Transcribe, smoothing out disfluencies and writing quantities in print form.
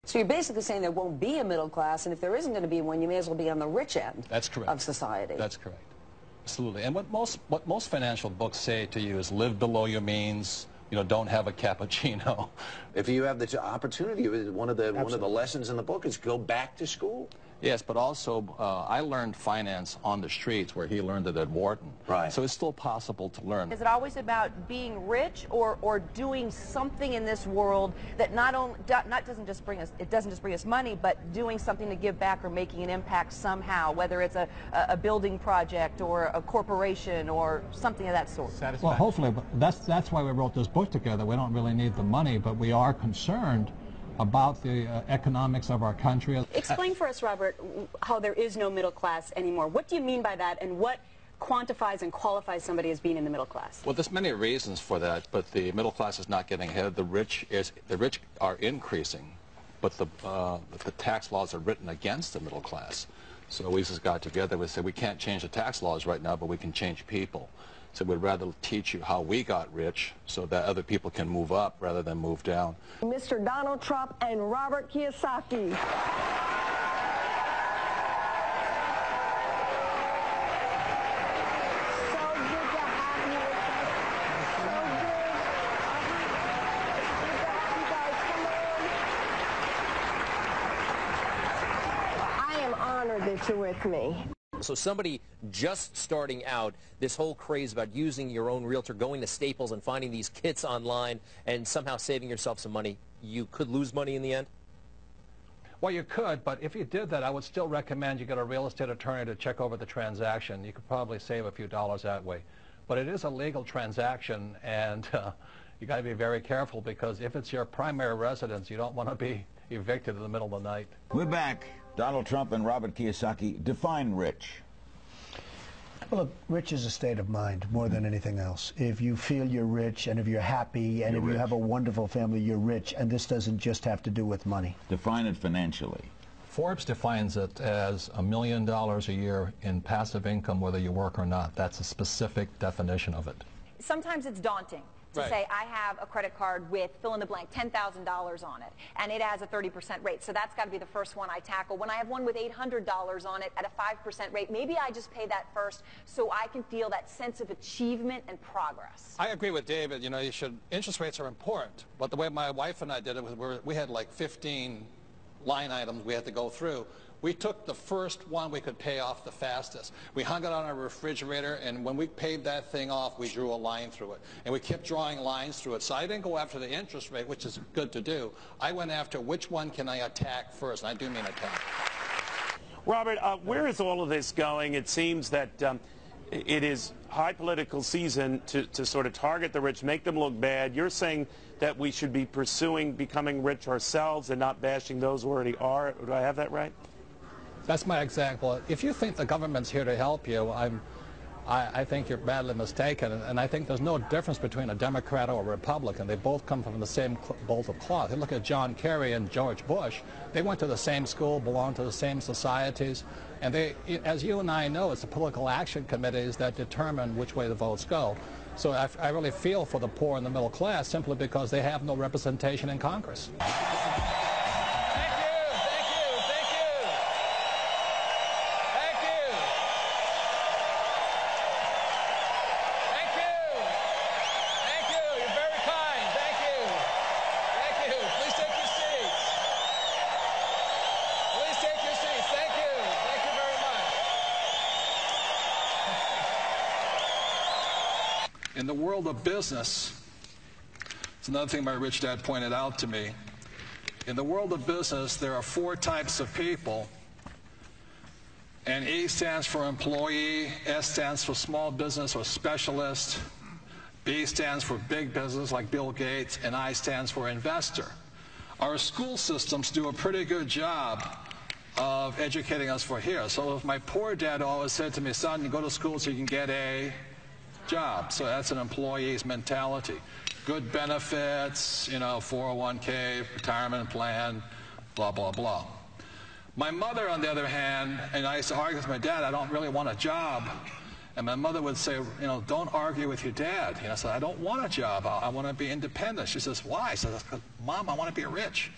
So you're basically saying there won't be a middle class, and if there isn't going to be one, you may as well be on the rich end. That's correct. Of society. That's correct. Absolutely. And what most financial books say to you is live below your means. You know, don't have a cappuccino. If you have the opportunity, one of the lessons in the book is go back to school. Yes, but also I learned finance on the streets where he learned it at Wharton. Right. So it's still possible to learn. Is it always about being rich or doing something in this world that doesn't just bring us money, but doing something to give back or making an impact somehow, whether it's a building project or a corporation or something of that sort? Well, hopefully, but that's why we wrote this book together. We don't really need the money, but we are concerned about the economics of our country. Explain for us, Robert, how there is no middle class anymore. What do you mean by that, and what quantifies and qualifies somebody as being in the middle class? Well, there's many reasons for that, but the middle class is not getting ahead. The rich are increasing, but the tax laws are written against the middle class. So we just got together. We said we can't change the tax laws right now, but we can change people. So we'd rather teach you how we got rich so that other people can move up rather than move down. Mr. Donald Trump and Robert Kiyosaki. That you're with me. So somebody just starting out, this whole craze about using your own realtor, going to Staples and finding these kits online and somehow saving yourself some money, you could lose money in the end? Well, you could, but if you did that, I would still recommend you get a real estate attorney to check over the transaction. You could probably save a few dollars that way. But it is a legal transaction, and you got to be very careful, because if it's your primary residence, you don't want to be evicted in the middle of the night. We're back. Donald Trump and Robert Kiyosaki define rich. Well, look, rich is a state of mind more than anything else. If you feel you're rich, and if you're happy, and if you have a wonderful family, you're rich. And this doesn't just have to do with money. Define it financially. Forbes defines it as $1 million a year in passive income, whether you work or not. That's a specific definition of it. Sometimes it's daunting to say, I have a credit card with fill in the blank, $10,000 on it, and it has a 30% rate. So that's got to be the first one I tackle. When I have one with $800 on it at a 5% rate, maybe I just pay that first so I can feel that sense of achievement and progress. I agree with David. You know, interest rates are important, but the way my wife and I did it was we had like 15 line items we had to go through. We took the first one we could pay off the fastest. We hung it on our refrigerator, and when we paid that thing off, we drew a line through it. And we kept drawing lines through it. So I didn't go after the interest rate, which is good to do. I went after which one can I attack first, and I do mean attack. Robert, where is all of this going? It seems that it is high political season to sort of target the rich, make them look bad. You're saying that we should be pursuing becoming rich ourselves and not bashing those who already are. Do I have that right? That's my example. If you think the government's here to help you, I think you're badly mistaken. And I think there's no difference between a Democrat or a Republican. They both come from the same bolt of cloth. You look at John Kerry and George Bush. They went to the same school, belonged to the same societies. And they, as you and I know, it's the political action committees that determine which way the votes go. So I really feel for the poor and the middle class simply because they have no representation in Congress. In the world of business, it's another thing my rich dad pointed out to me. In the world of business, there are 4 types of people. And E stands for employee, S stands for small business or specialist, B stands for big business like Bill Gates, and I stands for investor. Our school systems do a pretty good job of educating us for here. So my poor dad always said to me, son, you go to school so you can get a job. So that's an employee's mentality. Good benefits, you know, 401k, retirement plan, blah, blah, blah. My mother, on the other hand, and I used to argue with my dad, I don't really want a job. And my mother would say, you know, don't argue with your dad. You know, I said, I don't want a job. I want to be independent. She says, why? I said, Mom, I want to be rich.